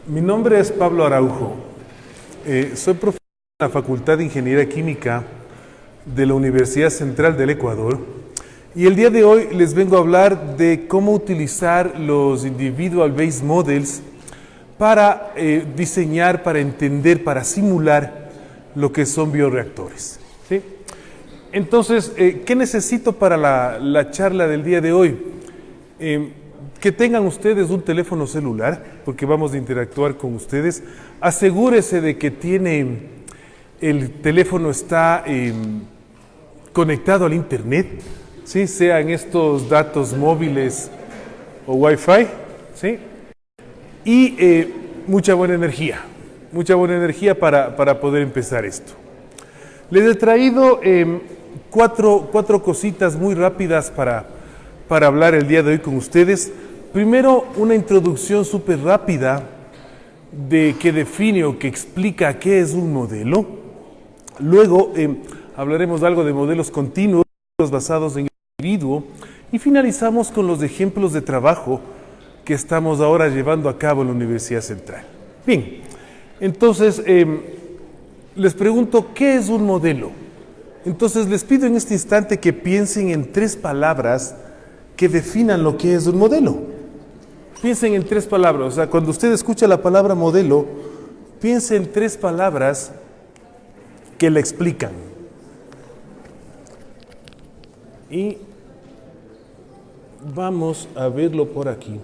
Mi nombre es Pablo Araujo. Soy profesor en la Facultad de Ingeniería Química de la Universidad Central del Ecuador y el día de hoy les vengo a hablar de cómo utilizar los Individual Base Models para diseñar, para entender, para simular lo que son bioreactores, ¿sí? Entonces, ¿qué necesito para la charla del día de hoy? Que tengan ustedes un teléfono celular, porque vamos a interactuar con ustedes. Asegúrese de que el teléfono está conectado al internet, ¿sí? Sean estos datos móviles o Wi-Fi, ¿sí? Y mucha buena energía para poder empezar esto. Les he traído cuatro cositas muy rápidas para hablar el día de hoy con ustedes. Primero, una introducción súper rápida que define o que explica qué es un modelo. Luego hablaremos algo de modelos continuos basados en el individuo y finalizamos con los ejemplos de trabajo que estamos ahora llevando a cabo en la Universidad Central. Bien, entonces les pregunto, ¿qué es un modelo? Entonces les pido en este instante que piensen en 3 palabras que definan lo que es un modelo. Piensen en 3 palabras, o sea, cuando usted escucha la palabra modelo, piense en 3 palabras que la explican. Y vamos a verlo por aquí.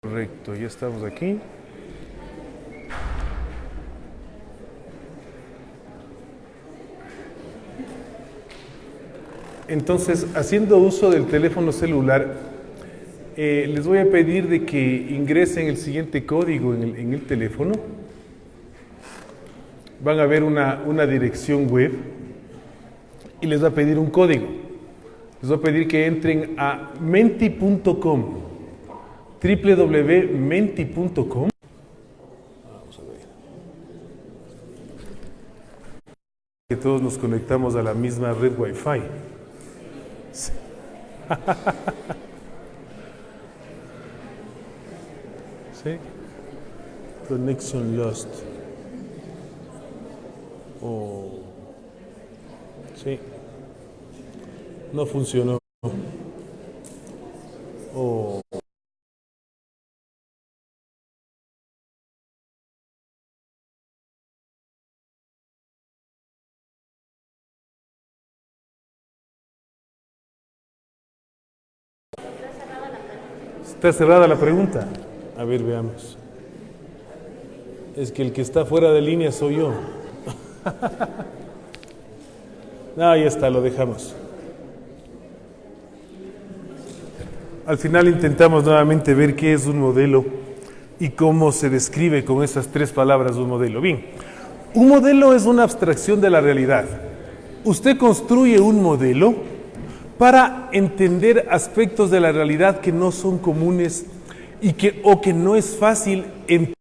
Correcto, ya estamos aquí. Entonces, haciendo uso del teléfono celular, les voy a pedir de que ingresen el siguiente código en el teléfono. Van a ver una dirección web y les va a pedir un código. Les voy a pedir que entren a menti.com, www.menti.com. Vamos a ver. Que todos nos conectamos a la misma red Wi-Fi. Sí. ¿Sí? Connection lost. Oh. Sí. No funcionó. Oh. Está cerrada la pregunta. A ver, veamos. Es que el que está fuera de línea soy yo. No, ya está, lo dejamos. Al final intentamos nuevamente ver qué es un modelo y cómo se describe con esas 3 palabras un modelo. Bien, un modelo es una abstracción de la realidad. Usted construye un modelo para entender aspectos de la realidad que no son comunes o que no es fácil entender.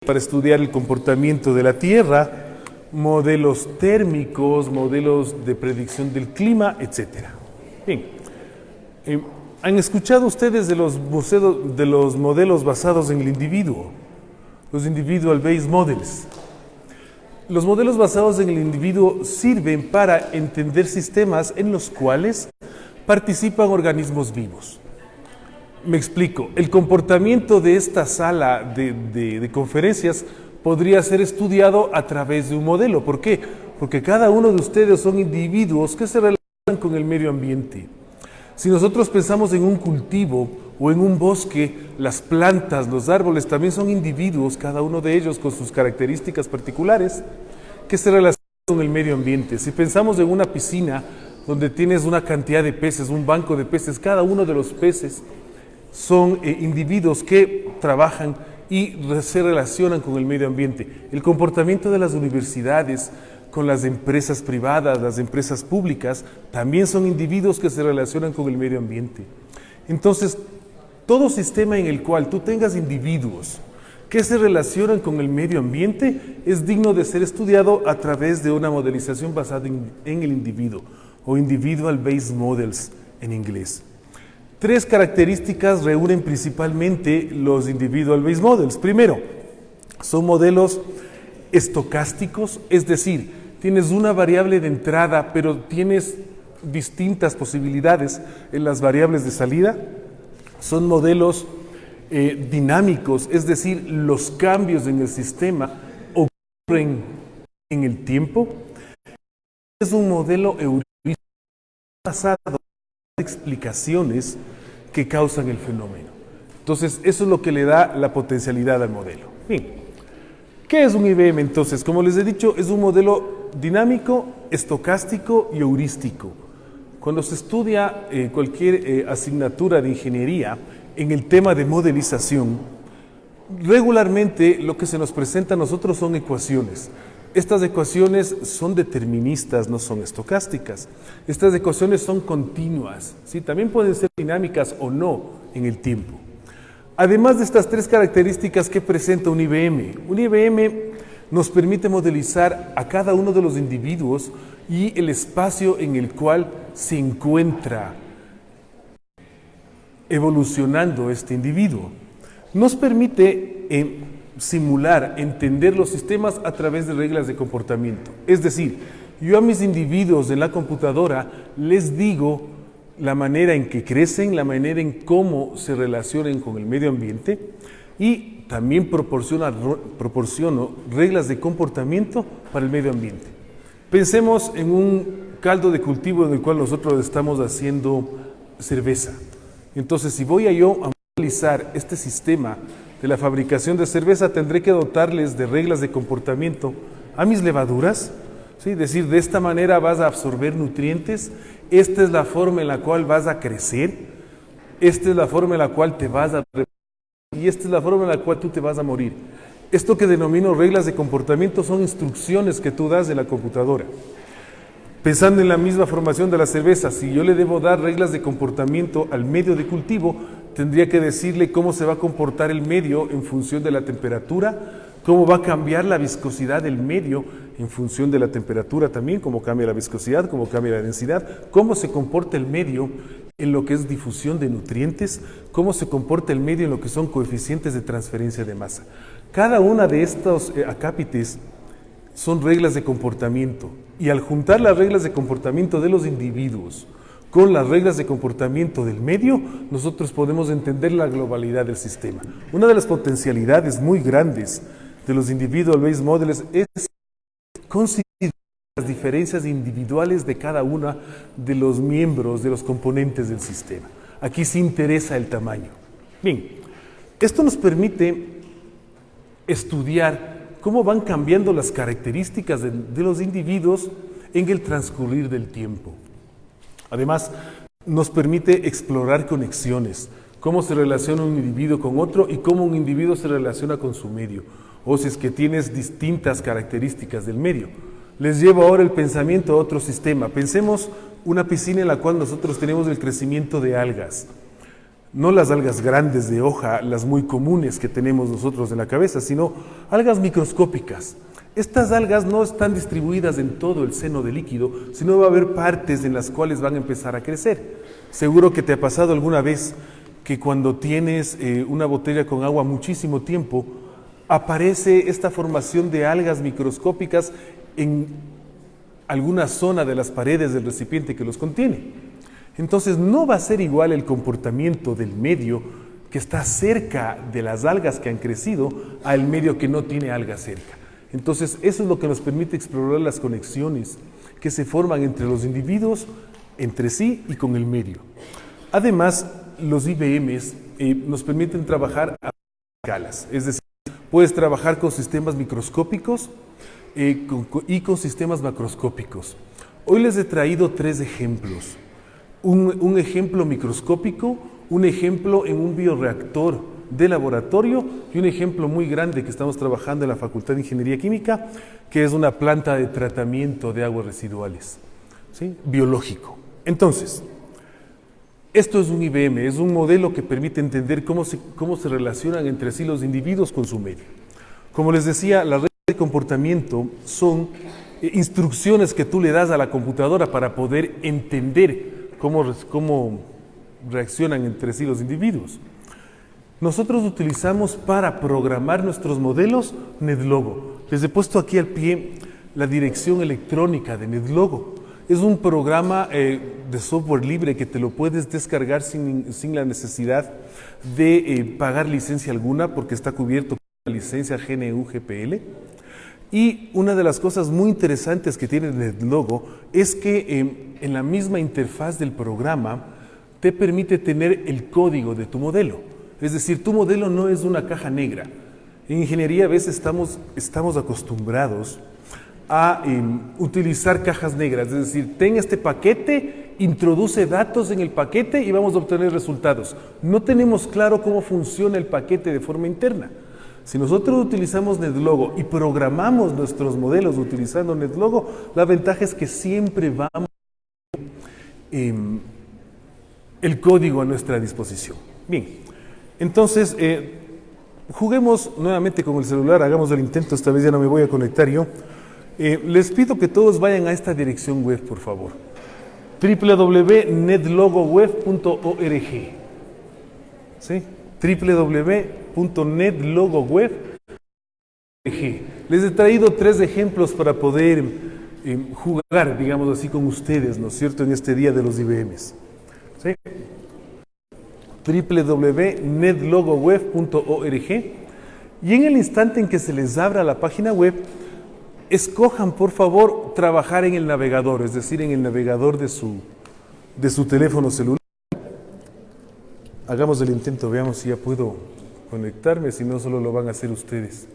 Para estudiar el comportamiento de la Tierra, modelos térmicos, modelos de predicción del clima, etc. Bien, ¿han escuchado ustedes de los modelos basados en el individuo? Los Individual Base Models. Los modelos basados en el individuo sirven para entender sistemas en los cuales participan organismos vivos. Me explico, el comportamiento de esta sala de conferencias podría ser estudiado a través de un modelo. ¿Por qué? Porque cada uno de ustedes son individuos que se relacionan con el medio ambiente. Si nosotros pensamos en un cultivo, o en un bosque, las plantas, los árboles también son individuos, cada uno de ellos con sus características particulares, que se relacionan con el medio ambiente. Si pensamos en una piscina donde tienes una cantidad de peces, un banco de peces, cada uno de los peces son individuos que trabajan y se relacionan con el medio ambiente. El comportamiento de las universidades con las empresas privadas, las empresas públicas, también son individuos que se relacionan con el medio ambiente. Entonces, todo sistema en el cual tú tengas individuos que se relacionan con el medio ambiente es digno de ser estudiado a través de una modelización basada en el individuo, o Individual Based Models en inglés. Tres características reúnen principalmente los Individual Based Models. Primero, son modelos estocásticos, es decir, tienes una variable de entrada, pero tienes distintas posibilidades en las variables de salida. Son modelos dinámicos, es decir, los cambios en el sistema ocurren en el tiempo. Es un modelo heurístico basado en explicaciones que causan el fenómeno. Entonces, eso es lo que le da la potencialidad al modelo. Bien, ¿qué es un IBM entonces? Como les he dicho, es un modelo dinámico, estocástico y heurístico. Cuando se estudia cualquier asignatura de ingeniería en el tema de modelización, regularmente lo que se nos presenta a nosotros son ecuaciones. Estas ecuaciones son deterministas, no son estocásticas. Estas ecuaciones son continuas, ¿sí? También pueden ser dinámicas o no en el tiempo. Además de estas tres características que presenta un IBM nos permite modelizar a cada uno de los individuos y el espacio en el cual se encuentra evolucionando este individuo. Nos permite simular, entender los sistemas a través de reglas de comportamiento. Es decir, yo a mis individuos de la computadora les digo la manera en que crecen, la manera en cómo se relacionan con el medio ambiente y también proporciono reglas de comportamiento para el medio ambiente. Pensemos en un caldo de cultivo en el cual nosotros estamos haciendo cerveza. Entonces, si voy a modelizar este sistema de la fabricación de cerveza, tendré que dotarles de reglas de comportamiento a mis levaduras, ¿sí? Es decir, de esta manera vas a absorber nutrientes, esta es la forma en la cual vas a crecer, esta es la forma en la cual te vas a reproducir y esta es la forma en la cual tú te vas a morir. Esto que denomino reglas de comportamiento son instrucciones que tú das de la computadora. Pensando en la misma formación de la cerveza, si yo le debo dar reglas de comportamiento al medio de cultivo, tendría que decirle cómo se va a comportar el medio en función de la temperatura, cómo va a cambiar la viscosidad del medio en función de la temperatura también, cómo cambia la viscosidad, cómo cambia la densidad, cómo se comporta el medio en lo que es difusión de nutrientes, cómo se comporta el medio en lo que son coeficientes de transferencia de masa. Cada una de estos acápites son reglas de comportamiento y al juntar las reglas de comportamiento de los individuos con las reglas de comportamiento del medio, nosotros podemos entender la globalidad del sistema. Una de las potencialidades muy grandes de los Individual Based Models es considerar las diferencias individuales de cada una de los miembros, de los componentes del sistema. Aquí sí interesa el tamaño. Bien, esto nos permite estudiar cómo van cambiando las características de los individuos en el transcurrir del tiempo. Además, nos permite explorar conexiones, cómo se relaciona un individuo con otro y cómo un individuo se relaciona con su medio, o si es que tienes distintas características del medio. Les llevo ahora el pensamiento a otro sistema. Pensemos una piscina en la cual nosotros tenemos el crecimiento de algas. No las algas grandes de hoja, las muy comunes que tenemos nosotros en la cabeza, sino algas microscópicas. Estas algas no están distribuidas en todo el seno del líquido, sino va a haber partes en las cuales van a empezar a crecer. Seguro que te ha pasado alguna vez que cuando tienes una botella con agua muchísimo tiempo, aparece esta formación de algas microscópicas en alguna zona de las paredes del recipiente que los contiene. Entonces no va a ser igual el comportamiento del medio que está cerca de las algas que han crecido al medio que no tiene algas cerca. Entonces eso es lo que nos permite explorar las conexiones que se forman entre los individuos, entre sí y con el medio. Además, los IBMs nos permiten trabajar a escalas, es decir, puedes trabajar con sistemas microscópicos y con sistemas macroscópicos. Hoy les he traído 3 ejemplos. Un ejemplo microscópico, un ejemplo en un bioreactor de laboratorio y un ejemplo muy grande que estamos trabajando en la Facultad de Ingeniería Química, que es una planta de tratamiento de aguas residuales, ¿sí? Biológico. Entonces, esto es un IBM, es un modelo que permite entender cómo se relacionan entre sí los individuos con su medio. Como les decía, las redes de comportamiento son instrucciones que tú le das a la computadora para poder entender cómo reaccionan entre sí los individuos. Nosotros utilizamos para programar nuestros modelos NetLogo. Les he puesto aquí al pie la dirección electrónica de NetLogo. Es un programa de software libre que te lo puedes descargar sin la necesidad de pagar licencia alguna, porque está cubierto con la licencia GNU-GPL. Y una de las cosas muy interesantes que tiene NetLogo es que en la misma interfaz del programa te permite tener el código de tu modelo. Es decir, tu modelo no es una caja negra. En ingeniería a veces estamos acostumbrados a utilizar cajas negras, es decir, ten este paquete, introduce datos en el paquete y vamos a obtener resultados. No tenemos claro cómo funciona el paquete de forma interna. Si nosotros utilizamos NetLogo y programamos nuestros modelos utilizando NetLogo, la ventaja es que siempre vamos a tener el código a nuestra disposición. Bien, entonces juguemos nuevamente con el celular, hagamos el intento, esta vez ya no me voy a conectar yo. Les pido que todos vayan a esta dirección web, por favor. www.netlogoweb.org. ¿Sí? www.netlogoweb.org. Les he traído 3 ejemplos para poder jugar, digamos así, con ustedes, ¿no es cierto?, en este día de los IBMs. ¿Sí? www.netlogoweb.org. Y en el instante en que se les abra la página web, escojan, por favor, trabajar en el navegador, es decir, en el navegador de su teléfono celular. Hagamos el intento, veamos si ya puedo conectarme, si no, solo lo van a hacer ustedes.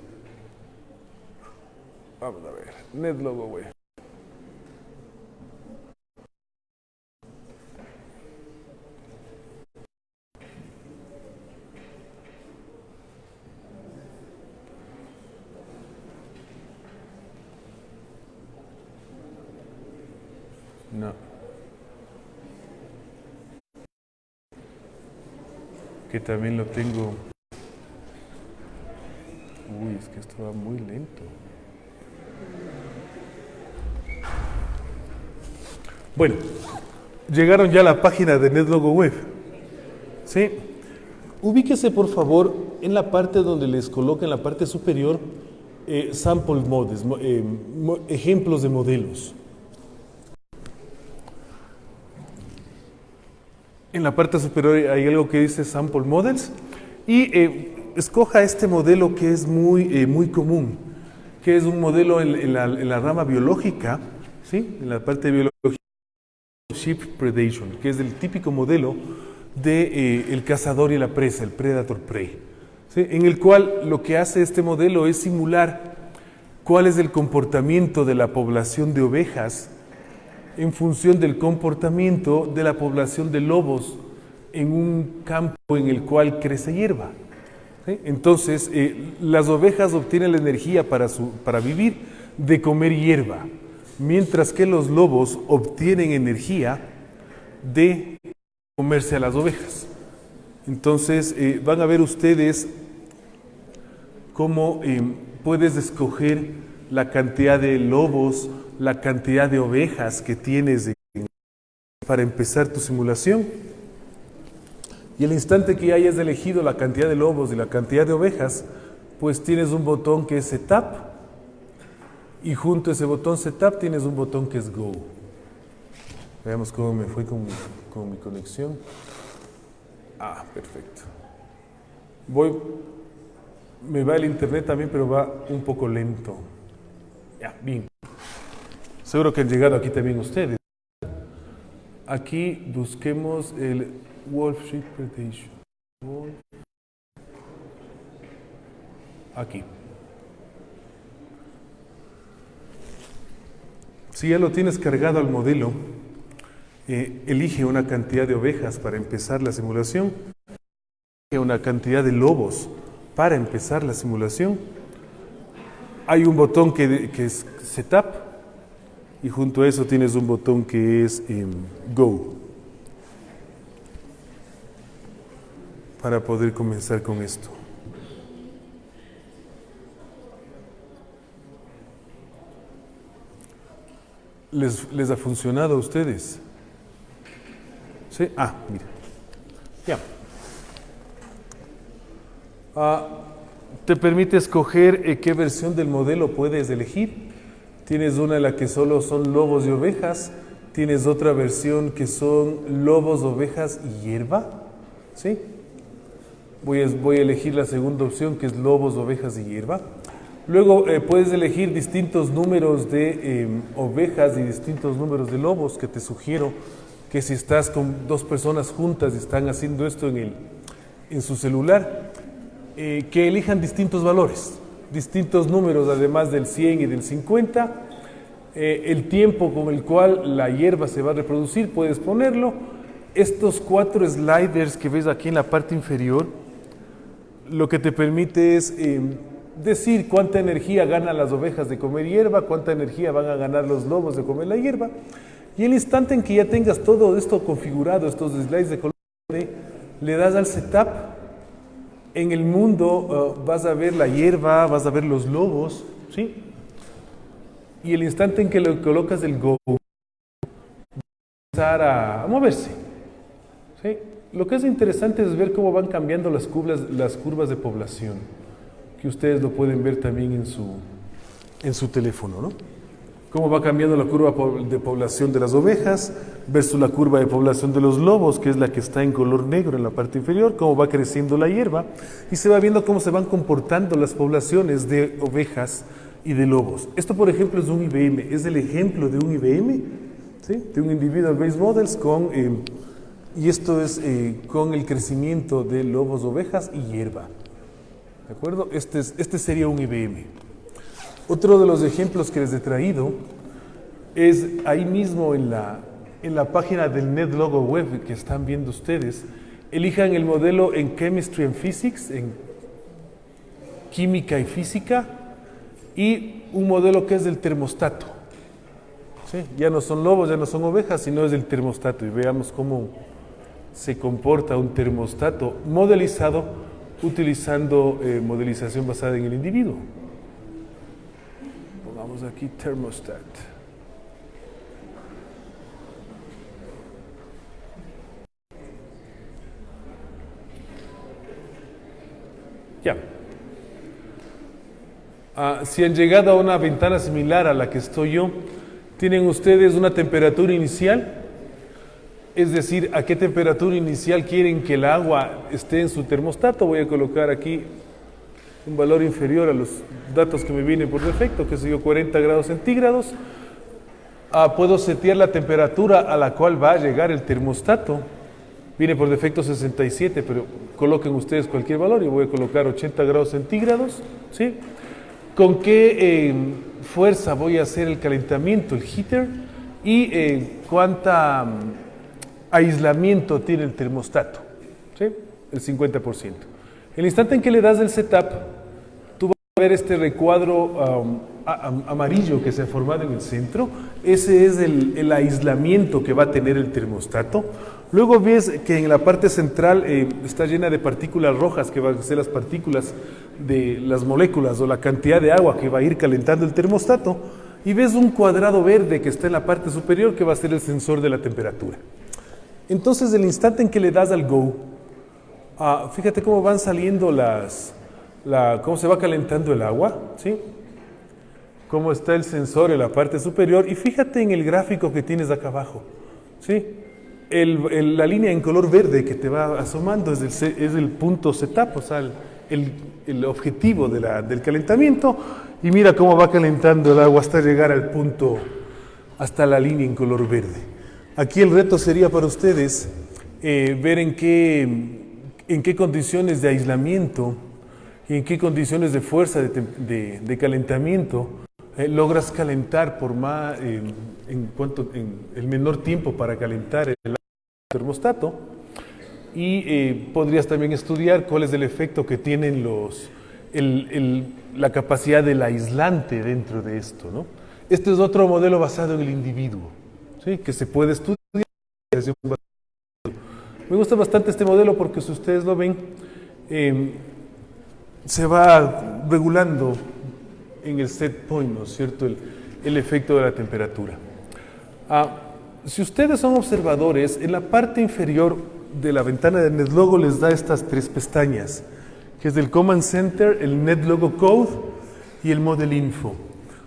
Vamos a ver, NetLogo Web. No. Que también lo tengo. Uy, es que esto va muy lento. Bueno, llegaron ya a la página de NetLogo Web. ¿Sí? Ubíquese, por favor, en la parte donde les coloca en la parte superior sample models, ejemplos de modelos. En la parte superior hay algo que dice Sample Models y escoja este modelo que es muy común, que es un modelo en la rama biológica, ¿sí? En la parte de biología, Sheep Predation, que es el típico modelo de el cazador y la presa, el Predator-Prey, ¿sí? En el cual lo que hace este modelo es simular cuál es el comportamiento de la población de ovejas en función del comportamiento de la población de lobos en un campo en el cual crece hierba. ¿Sí? Entonces, las ovejas obtienen la energía para vivir de comer hierba, mientras que los lobos obtienen energía de comerse a las ovejas. Entonces, van a ver ustedes cómo puedes escoger la cantidad de lobos, la cantidad de ovejas que tienes para empezar tu simulación. Y el instante que hayas elegido la cantidad de lobos y la cantidad de ovejas, pues tienes un botón que es Setup, y junto a ese botón Setup tienes un botón que es Go. Veamos cómo me fue con mi conexión. Ah, perfecto. Me va el internet también, pero va un poco lento. Ya, bien. Seguro que han llegado aquí también ustedes. Aquí busquemos el Wolf Sheep Predation. Aquí. Si ya lo tienes cargado al modelo, elige una cantidad de ovejas para empezar la simulación, elige una cantidad de lobos para empezar la simulación. Hay un botón que es Setup y junto a eso tienes un botón que es Go para poder comenzar con esto. ¿Les ha funcionado a ustedes? ¿Sí? Mira. Ya. Te permite escoger qué versión del modelo puedes elegir. Tienes una en la que solo son lobos y ovejas. Tienes otra versión que son lobos, ovejas y hierba. ¿Sí? Voy a elegir la segunda opción, que es lobos, ovejas y hierba. Luego puedes elegir distintos números de ovejas y distintos números de lobos, que te sugiero que si estás con dos personas juntas y están haciendo esto en su celular, que elijan distintos valores, distintos números, además del 100 y del 50. El tiempo con el cual la hierba se va a reproducir, puedes ponerlo. Estos 4 sliders que ves aquí en la parte inferior, lo que te permite es decir cuánta energía ganan las ovejas de comer hierba, cuánta energía van a ganar los lobos de comer la hierba. Y el instante en que ya tengas todo esto configurado, estos slides de color verde, le das al setup. En el mundo vas a ver la hierba, vas a ver los lobos, ¿sí? Y el instante en que le colocas el go, va a empezar a moverse, ¿sí? Lo que es interesante es ver cómo van cambiando las curvas de población, que ustedes lo pueden ver también en su teléfono, ¿no? Cómo va cambiando la curva de población de las ovejas versus la curva de población de los lobos, que es la que está en color negro en la parte inferior, cómo va creciendo la hierba, y se va viendo cómo se van comportando las poblaciones de ovejas y de lobos. Esto, por ejemplo, es un IBM, es el ejemplo de un IBM, ¿sí? De un Individual Base Models y esto es con el crecimiento de lobos, ovejas y hierba. ¿De acuerdo? Este sería un IBM. Otro de los ejemplos que les he traído es ahí mismo en la página del NetLogo Web que están viendo ustedes. Elijan el modelo en Chemistry and Physics, en química y física, y un modelo que es del termostato. ¿Sí? Ya no son lobos, ya no son ovejas, sino es el termostato. Y veamos cómo se comporta un termostato modelizado utilizando modelización basada en el individuo. Pongamos aquí thermostat. Ya. Si han llegado a una ventana similar a la que estoy yo, tienen ustedes una temperatura inicial, es decir, a qué temperatura inicial quieren que el agua esté en su termostato. Voy a colocar aquí un valor inferior a los datos que me vienen por defecto, que es 40 grados centígrados. Puedo setear la temperatura a la cual va a llegar el termostato. Viene por defecto 67, pero coloquen ustedes cualquier valor. Yo voy a colocar 80 grados centígrados, ¿sí? ¿Con qué fuerza voy a hacer el calentamiento, el heater? Y cuánta aislamiento tiene el termostato, ¿sí? El 50%. El instante en que le das el setup, tú vas a ver este recuadro amarillo que se ha formado en el centro. Ese es el aislamiento que va a tener el termostato. Luego ves que en la parte central está llena de partículas rojas, que van a ser las partículas de las moléculas o la cantidad de agua que va a ir calentando el termostato. Y ves un cuadrado verde que está en la parte superior, que va a ser el sensor de la temperatura. Entonces, el instante en que le das al go, fíjate cómo van saliendo cómo se va calentando el agua, ¿sí? Cómo está el sensor en la parte superior, y fíjate en el gráfico que tienes acá abajo, ¿sí? La línea en color verde que te va asomando es el punto setup, o sea, el objetivo del calentamiento, y mira cómo va calentando el agua hasta llegar al punto, hasta la línea en color verde. Aquí el reto sería para ustedes ver en qué en qué condiciones de aislamiento y en qué condiciones de fuerza de calentamiento logras calentar por más, en el menor tiempo para calentar el termostato. Y podrías también estudiar cuál es el efecto que tienen la capacidad del aislante dentro de esto, ¿no? Este es otro modelo basado en el individuo, ¿sí? Que se puede estudiar. Me gusta bastante este modelo porque si ustedes lo ven, se va regulando en el set point, ¿no es cierto?, el efecto de la temperatura. Si ustedes son observadores, en la parte inferior de la ventana de NetLogo les da estas tres pestañas, que es el Command Center, el NetLogo Code y el Model Info.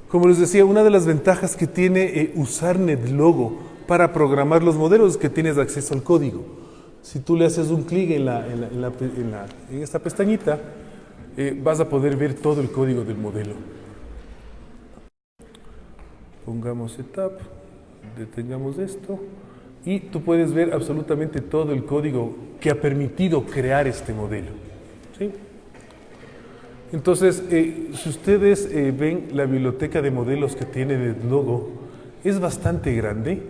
Como les decía, una de las ventajas que tiene usar NetLogo para programar los modelos es que tienes acceso al código. Si tú le haces un clic en esta pestañita, vas a poder ver todo el código del modelo. Pongamos Setup, detengamos esto, y tú puedes ver absolutamente todo el código que ha permitido crear este modelo, ¿sí? Entonces, si ustedes ven la biblioteca de modelos que tiene NetLogo, es bastante grande.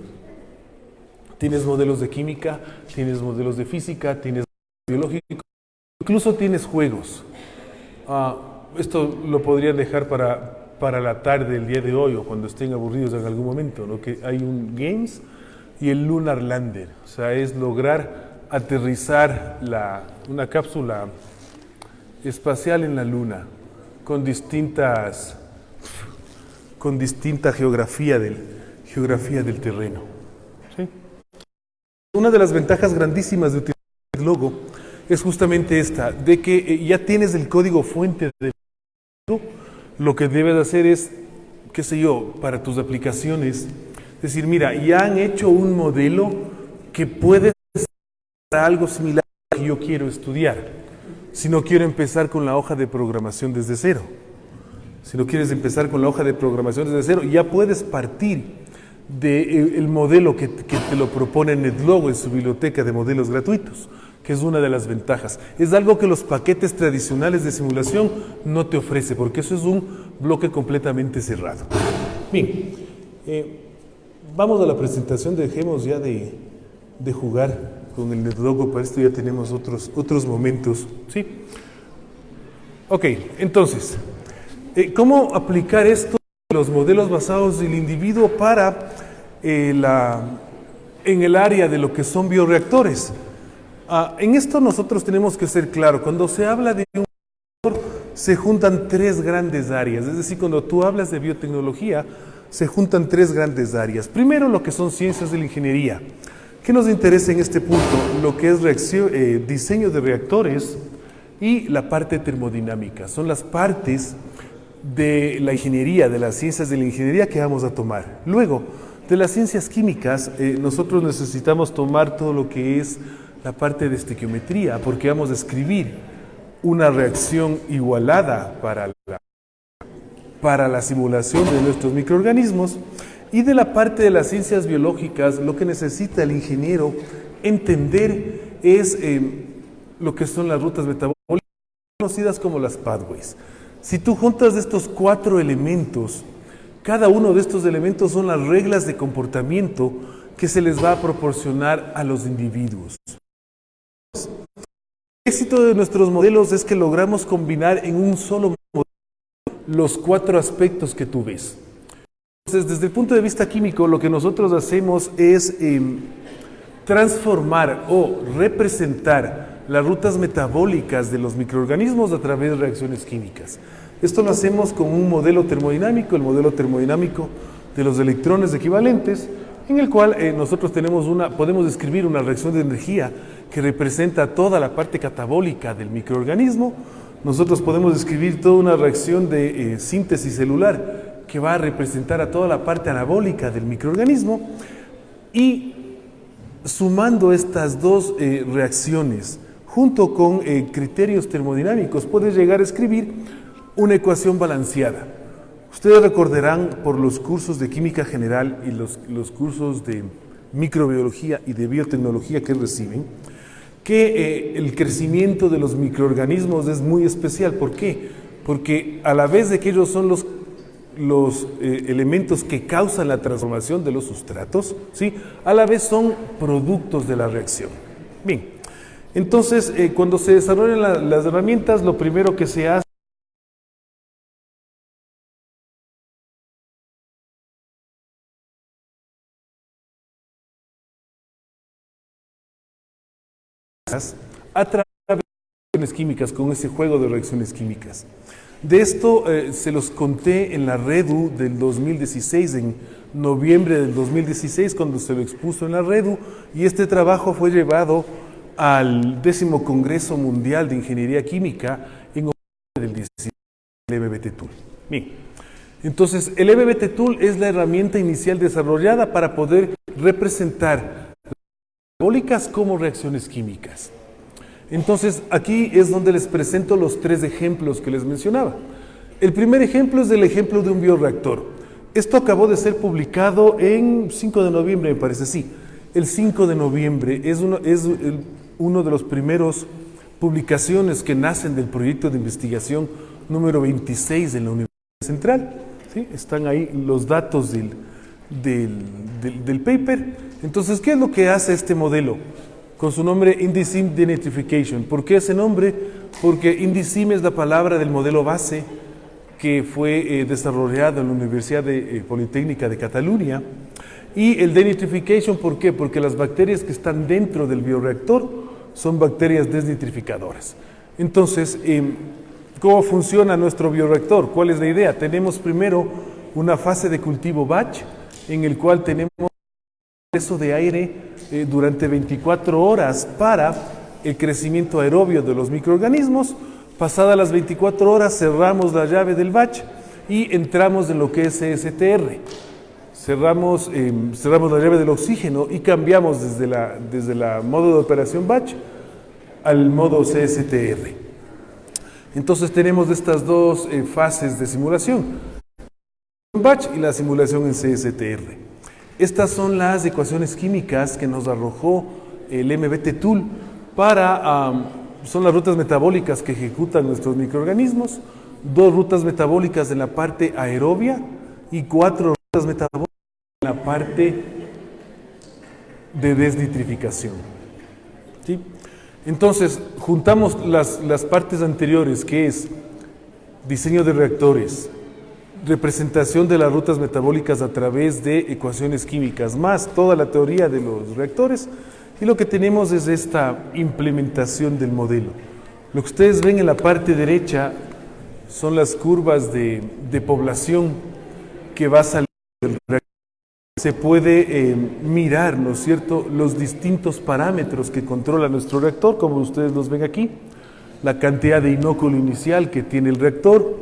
Tienes modelos de química, tienes modelos de física, tienes biológicos, incluso tienes juegos. Esto lo podrían dejar para la tarde del día de hoy o cuando estén aburridos en algún momento, ¿no? Que hay un Games y el Lunar Lander. O sea, es lograr aterrizar una cápsula espacial en la Luna con distinta geografía del terreno, ¿sí? Una de las ventajas grandísimas de utilizar NetLogo es justamente esta, de que ya tienes el código fuente del modelo. Lo que debes hacer es, qué sé yo, para tus aplicaciones, decir, mira, ya han hecho un modelo que puede ser algo similar a lo que yo quiero estudiar. Si no quiero empezar con la hoja de programación desde cero. Si no quieres empezar con la hoja de programación desde cero, ya puedes partir del modelo que te lo propone NetLogo en su biblioteca de modelos gratuitos, que es una de las ventajas. Es algo que los paquetes tradicionales de simulación no te ofrece, porque eso es un bloque completamente cerrado. Bien, vamos a la presentación, dejemos ya de jugar con el NetLogo, para esto ya tenemos otros momentos, ¿sí? Ok, entonces, ¿cómo aplicar esto de los modelos basados en el individuo para en el área de lo que son bioreactores? En esto nosotros tenemos que ser claros. Cuando se habla de un reactor, se juntan tres grandes áreas. Es decir, cuando tú hablas de biotecnología, se juntan tres grandes áreas. Primero, lo que son ciencias de la ingeniería. ¿Qué nos interesa en este punto? Lo que es diseño de reactores y la parte termodinámica. Son las partes de la ingeniería, de las ciencias de la ingeniería que vamos a tomar. Luego, de las ciencias químicas, nosotros necesitamos tomar todo lo que es la parte de estequiometría, porque vamos a escribir una reacción igualada para la simulación de nuestros microorganismos. Y de la parte de las ciencias biológicas, lo que necesita el ingeniero entender es lo que son las rutas metabólicas, conocidas como las pathways. Si tú juntas estos cuatro elementos, cada uno de estos elementos son las reglas de comportamiento que se les va a proporcionar a los individuos. El éxito de nuestros modelos es que logramos combinar en un solo modelo los cuatro aspectos que tú ves. Entonces, desde el punto de vista químico, lo que nosotros hacemos es transformar o representar las rutas metabólicas de los microorganismos a través de reacciones químicas. Esto lo hacemos con un modelo termodinámico, el modelo termodinámico de los electrones equivalentes, en el cual nosotros podemos describir una reacción de energía que representa toda la parte catabólica del microorganismo. Nosotros podemos describir toda una reacción de síntesis celular que va a representar a toda la parte anabólica del microorganismo, y sumando estas dos reacciones junto con criterios termodinámicos puedes llegar a escribir una ecuación balanceada. Ustedes recordarán por los cursos de química general y los cursos de microbiología y de biotecnología que reciben, que el crecimiento de los microorganismos es muy especial. ¿Por qué? Porque a la vez de que ellos son los elementos que causan la transformación de los sustratos, ¿sí? A la vez son productos de la reacción. Bien, entonces cuando se desarrollan las herramientas, lo primero que se hace a través de reacciones químicas, con ese juego de reacciones químicas. De esto se los conté en la REDU del 2016, en noviembre del 2016, cuando se lo expuso en la REDU, y este trabajo fue llevado al 10º Congreso Mundial de Ingeniería Química en octubre del 2017, el MBT Tool. Bien, entonces el MBT Tool es la herramienta inicial desarrollada para poder representar metabólicas como reacciones químicas. Entonces, aquí es donde les presento los 3 ejemplos que les mencionaba. El primer ejemplo es el ejemplo de un bioreactor. Esto acabó de ser publicado en 5 de noviembre, me parece, sí. El 5 de noviembre es uno de los primeros publicaciones que nacen del proyecto de investigación número 26 en la Universidad Central. ¿Sí? Están ahí los datos del paper. Entonces, ¿qué es lo que hace este modelo? Con su nombre Indicim Denitrification. ¿Por qué ese nombre? Porque Indicim es la palabra del modelo base que fue desarrollado en la Universidad Politécnica de Cataluña. Y el Denitrification, ¿por qué? Porque las bacterias que están dentro del bioreactor son bacterias desnitrificadoras. Entonces, ¿cómo funciona nuestro bioreactor? ¿Cuál es la idea? Tenemos primero una fase de cultivo batch, en el cual tenemos ingreso de aire durante 24 horas para el crecimiento aerobio de los microorganismos. Pasadas las 24 horas cerramos la llave del batch y entramos en lo que es CSTR. Cerramos la llave del oxígeno y cambiamos desde la modo de operación batch al modo CSTR. Entonces tenemos estas dos fases de simulación, batch y la simulación en CSTR. Estas son las ecuaciones químicas que nos arrojó el MBT Tool son las rutas metabólicas que ejecutan nuestros microorganismos, 2 rutas metabólicas en la parte aerobia y 4 rutas metabólicas en la parte de desnitrificación. ¿Sí? Entonces, juntamos las partes anteriores, que es diseño de reactores, representación de las rutas metabólicas a través de ecuaciones químicas, más toda la teoría de los reactores, y lo que tenemos es esta implementación del modelo. Lo que ustedes ven en la parte derecha son las curvas de población que va a salir del reactor. Se puede mirar, ¿no es cierto?, los distintos parámetros que controla nuestro reactor, como ustedes los ven aquí, la cantidad de inóculo inicial que tiene el reactor,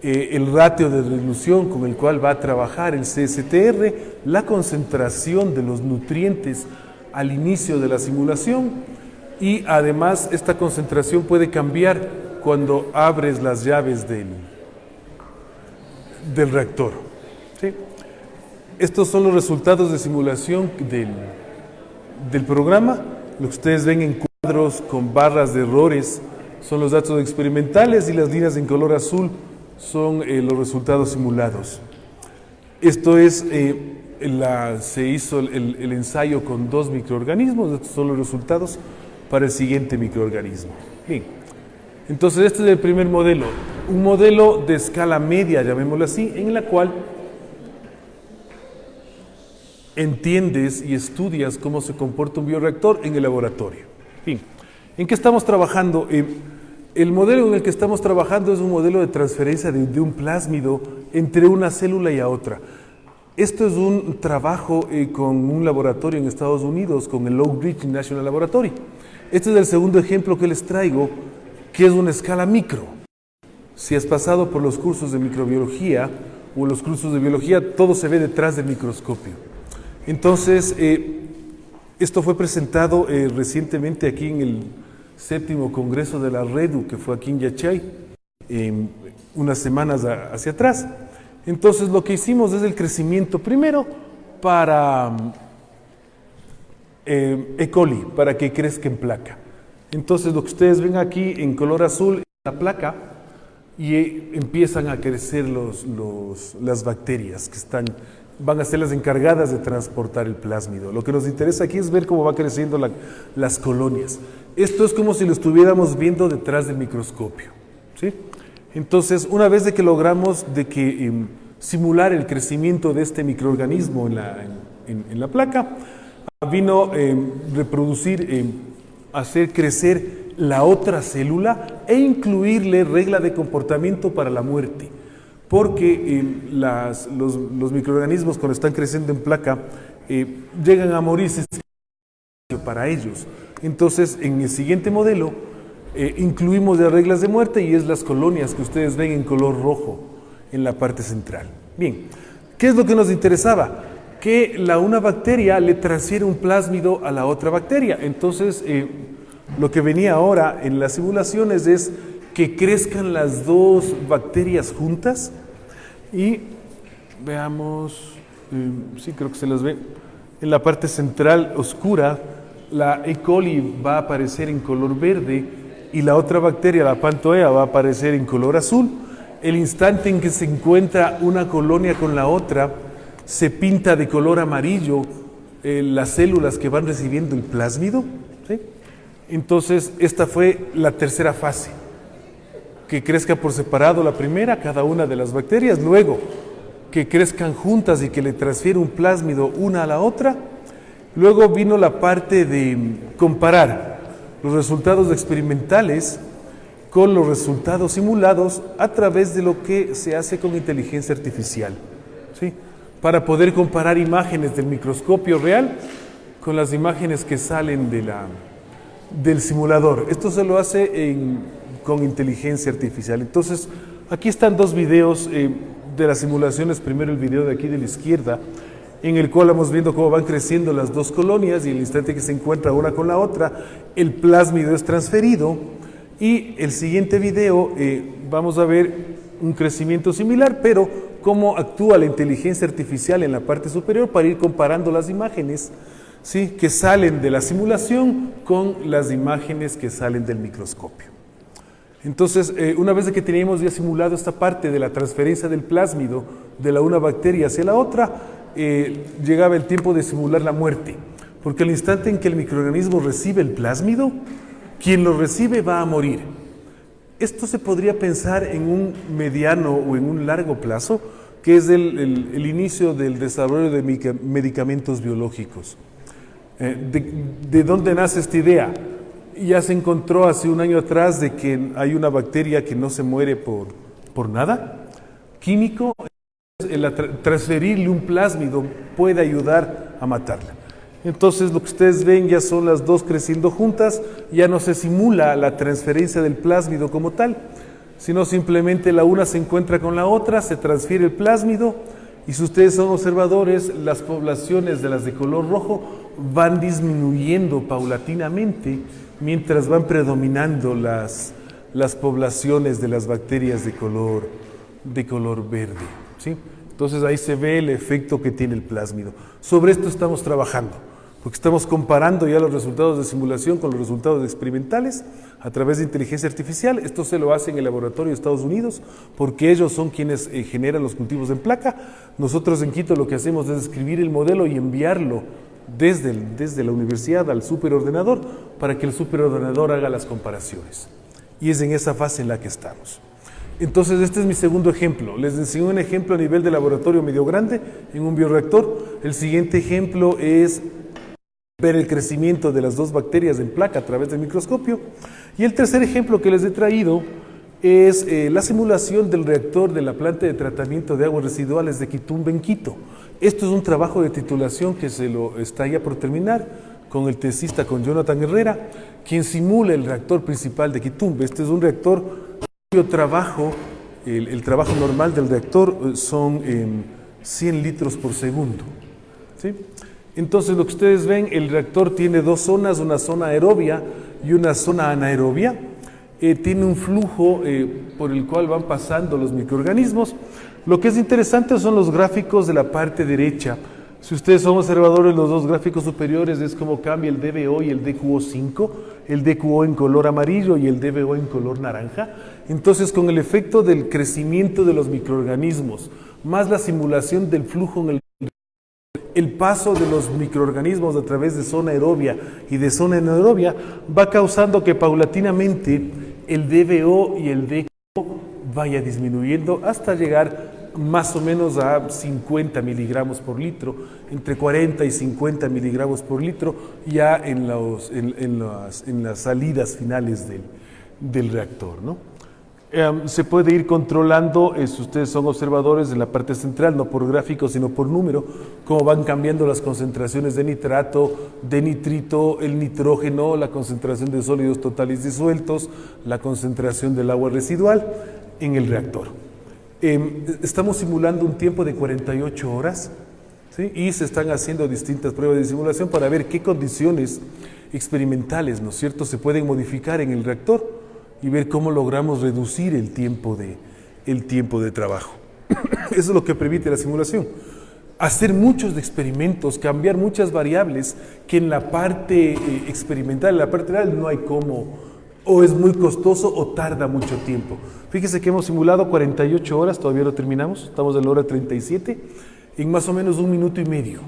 el ratio de dilución con el cual va a trabajar el CSTR, la concentración de los nutrientes al inicio de la simulación, y además esta concentración puede cambiar cuando abres las llaves del reactor. ¿Sí? Estos son los resultados de simulación del programa. Lo que ustedes ven en cuadros con barras de errores son los datos experimentales, y las líneas en color azul son los resultados simulados. Esto es, se hizo el ensayo con 2 microorganismos. Estos son los resultados para el siguiente microorganismo. Bien, entonces este es el primer modelo, un modelo de escala media, llamémoslo así, en la cual entiendes y estudias cómo se comporta un bioreactor en el laboratorio. Bien, ¿en qué estamos trabajando? El modelo en el que estamos trabajando es un modelo de transferencia de un plásmido entre una célula y a otra. Esto es un trabajo con un laboratorio en Estados Unidos, con el Oak Ridge National Laboratory. Este es el segundo ejemplo que les traigo, que es una escala micro. Si has pasado por los cursos de microbiología o los cursos de biología, todo se ve detrás del microscopio. Entonces, esto fue presentado recientemente aquí en el 7º Congreso de la REDU, que fue aquí en Yachay, unas semanas hacia atrás. Entonces, lo que hicimos es el crecimiento primero para E. coli, para que crezca en placa. Entonces lo que ustedes ven aquí en color azul es la placa y empiezan a crecer las bacterias que van a ser las encargadas de transportar el plásmido. Lo que nos interesa aquí es ver cómo va creciendo las colonias. Esto es como si lo estuviéramos viendo detrás del microscopio, ¿sí? Entonces, una vez de que logramos simular el crecimiento de este microorganismo en la placa, vino reproducir, hacer crecer la otra célula e incluirle regla de comportamiento para la muerte, porque los microorganismos cuando están creciendo en placa llegan a morirse para ellos. Entonces, en el siguiente modelo incluimos las reglas de muerte y es las colonias que ustedes ven en color rojo en la parte central. Bien, ¿qué es lo que nos interesaba? Que una bacteria le transfiere un plásmido a la otra bacteria. Entonces, lo que venía ahora en las simulaciones es que crezcan las dos bacterias juntas y veamos, sí creo que se las ve, en la parte central oscura la E. coli va a aparecer en color verde y la otra bacteria, la Pantoea, va a aparecer en color azul. El instante en que se encuentra una colonia con la otra, se pinta de color amarillo las células que van recibiendo el plásmido, ¿sí? Entonces, esta fue la tercera fase, que crezca por separado la primera, cada una de las bacterias, luego que crezcan juntas y que le transfiera un plásmido una a la otra. Luego vino la parte de comparar los resultados experimentales con los resultados simulados a través de lo que se hace con inteligencia artificial, ¿sí? Para poder comparar imágenes del microscopio real con las imágenes que salen del simulador. Esto se lo hace con inteligencia artificial. Entonces, aquí están dos videos de las simulaciones. Primero el video de aquí de la izquierda, en el cual vamos viendo cómo van creciendo las dos colonias y el instante que se encuentra una con la otra, el plásmido es transferido. Y el siguiente video vamos a ver un crecimiento similar, pero cómo actúa la inteligencia artificial en la parte superior para ir comparando las imágenes, ¿sí?, que salen de la simulación con las imágenes que salen del microscopio. Entonces, una vez que teníamos ya simulado esta parte de la transferencia del plásmido de una bacteria hacia la otra, llegaba el tiempo de simular la muerte, porque al instante en que el microorganismo recibe el plásmido, quien lo recibe va a morir. Esto se podría pensar en un mediano o en un largo plazo, que es el inicio del desarrollo de medicamentos biológicos. ¿De dónde nace esta idea? Ya se encontró hace un año atrás de que hay una bacteria que no se muere por nada químico. Transferirle un plásmido puede ayudar a matarla. Entonces lo que ustedes ven ya son las dos creciendo juntas, ya no se simula la transferencia del plásmido como tal, sino simplemente la una se encuentra con la otra, se transfiere el plásmido y si ustedes son observadores, las poblaciones de las de color rojo van disminuyendo paulatinamente mientras van predominando las poblaciones de las bacterias de color verde, ¿sí? Entonces ahí se ve el efecto que tiene el plásmido. Sobre esto estamos trabajando, porque estamos comparando ya los resultados de simulación con los resultados experimentales a través de inteligencia artificial. Esto se lo hace en el laboratorio de Estados Unidos, porque ellos son quienes generan los cultivos en placa. Nosotros en Quito lo que hacemos es escribir el modelo y enviarlo desde la universidad al superordenador para que el superordenador haga las comparaciones. Y es en esa fase en la que estamos. Entonces, este es mi segundo ejemplo. Les enseñé un ejemplo a nivel de laboratorio medio grande en un bioreactor. El siguiente ejemplo es ver el crecimiento de las dos bacterias en placa a través del microscopio. Y el tercer ejemplo que les he traído es la simulación del reactor de la planta de tratamiento de aguas residuales de Quitumbe en Quito. Esto es un trabajo de titulación que está ya por terminar con el tesista, con Jonathan Herrera, quien simula el reactor principal de Quitumbe. Este es un reactor cuyo trabajo, el trabajo normal del reactor son 100 litros por segundo, ¿sí? Entonces lo que ustedes ven, el reactor tiene dos zonas, una zona aerobia y una zona anaerobia. Tiene un flujo por el cual van pasando los microorganismos. Lo que es interesante son los gráficos de la parte derecha, Si ustedes son observadores, los dos gráficos superiores es como cambia el DBO y el DQO5, el DQO en color amarillo y el DBO en color naranja. Entonces, con el efecto del crecimiento de los microorganismos, más la simulación del flujo en el paso de los microorganismos a través de zona aerobia y de zona anaerobia, va causando que paulatinamente el DBO y el DQO vaya disminuyendo hasta llegar más o menos a 50 miligramos por litro, entre 40 y 50 miligramos por litro, ya en las salidas finales del reactor, ¿no? Se puede ir controlando, si ustedes son observadores en la parte central, no por gráfico, sino por número, cómo van cambiando las concentraciones de nitrato, de nitrito, el nitrógeno, la concentración de sólidos totales disueltos, la concentración del agua residual en el reactor. Estamos simulando un tiempo de 48 horas, ¿sí? Y se están haciendo distintas pruebas de simulación para ver qué condiciones experimentales, ¿no es cierto?, se pueden modificar en el reactor y ver cómo logramos reducir el tiempo de trabajo. Eso es lo que permite la simulación. Hacer muchos experimentos, cambiar muchas variables que en la parte experimental, en la parte real, no hay cómo, o es muy costoso o tarda mucho tiempo. Fíjese que hemos simulado 48 horas, todavía no terminamos, estamos en la hora 37, en más o menos 1 minuto y medio.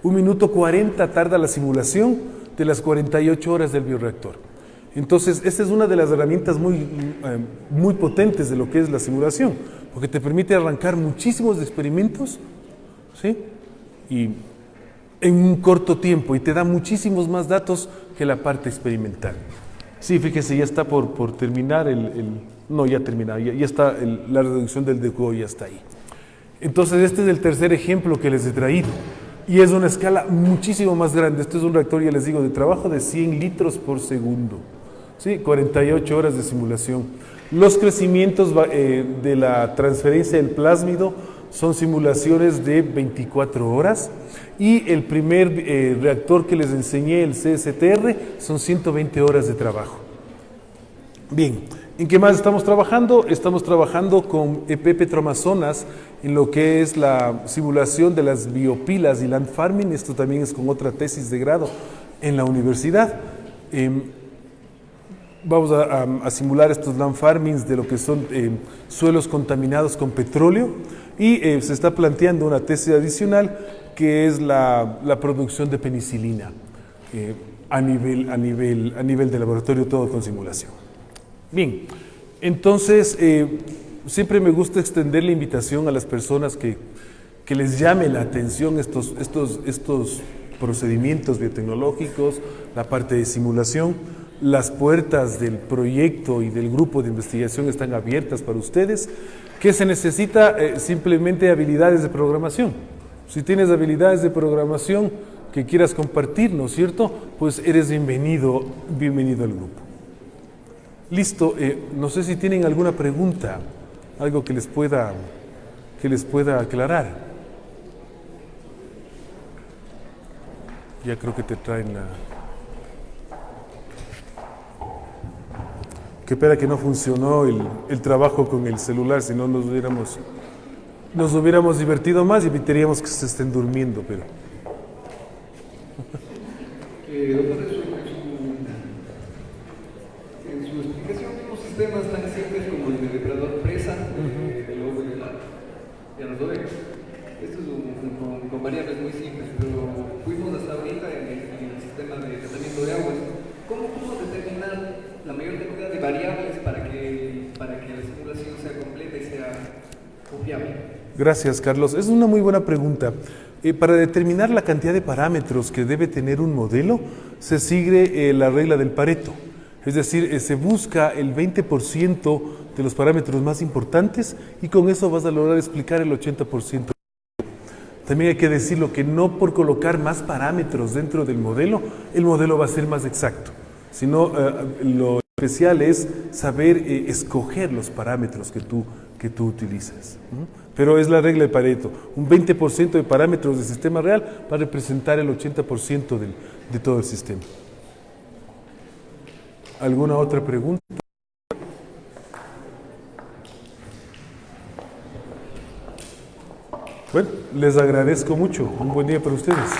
1 minuto 40 tarda la simulación de las 48 horas del bioreactor. Entonces, esta es una de las herramientas muy potentes de lo que es la simulación, porque te permite arrancar muchísimos experimentos, ¿sí?, y en un corto tiempo, y te da muchísimos más datos que la parte experimental. Sí, fíjese, ya está por terminar no, ya terminado, ya está la reducción del DQO, ya está ahí. Entonces, este es el tercer ejemplo que les he traído, y es una escala muchísimo más grande. Este es un reactor, ya les digo, de trabajo de 100 litros por segundo. ¿Sí? 48 horas de simulación. Los crecimientos de la transferencia del plásmido son simulaciones de 24 horas y el primer reactor que les enseñé, el CSTR, son 120 horas de trabajo. Bien, ¿en qué más estamos trabajando? Estamos trabajando con EP Petroamazonas en lo que es la simulación de las biopilas y land farming. Esto también es con otra tesis de grado en la universidad. Vamos a simular estos land farmings de lo que son suelos contaminados con petróleo y se está planteando una tesis adicional que es la producción de penicilina a nivel de laboratorio, todo con simulación. Bien, entonces siempre me gusta extender la invitación a las personas que les llame la atención estos procedimientos biotecnológicos, la parte de simulación. Las puertas del proyecto y del grupo de investigación están abiertas para ustedes. ¿Qué se necesita? Simplemente habilidades de programación. Si tienes habilidades de programación que quieras compartir, ¿no es cierto?, pues eres bienvenido al grupo. Listo, no sé si tienen alguna pregunta, algo que les pueda aclarar. Ya creo que te traen la... Qué pena que no funcionó el trabajo con el celular, si no nos hubiéramos divertido más y evitaríamos que se estén durmiendo, pero... Doctor, en su explicación vimos sistemas tan simples como el de depredador presa, el lobo de las ovejas. Esto es con variables muy simples, pero fuimos hasta ahorita en el sistema de tratamiento de aguas. ¿Cómo determinar la mayor cantidad de variables para que la simulación sea completa y sea confiable? Gracias, Carlos. Es una muy buena pregunta. Para determinar la cantidad de parámetros que debe tener un modelo, se sigue la regla del Pareto. Es decir, se busca el 20% de los parámetros más importantes y con eso vas a lograr explicar el 80%. También hay que decirlo que no por colocar más parámetros dentro del modelo, el modelo va a ser más exacto, sino lo especial es saber escoger los parámetros que tú utilizas. Pero es la regla de Pareto, un 20% de parámetros del sistema real va a representar el 80% de todo el sistema. ¿Alguna otra pregunta? Bueno, les agradezco mucho. Un buen día para ustedes.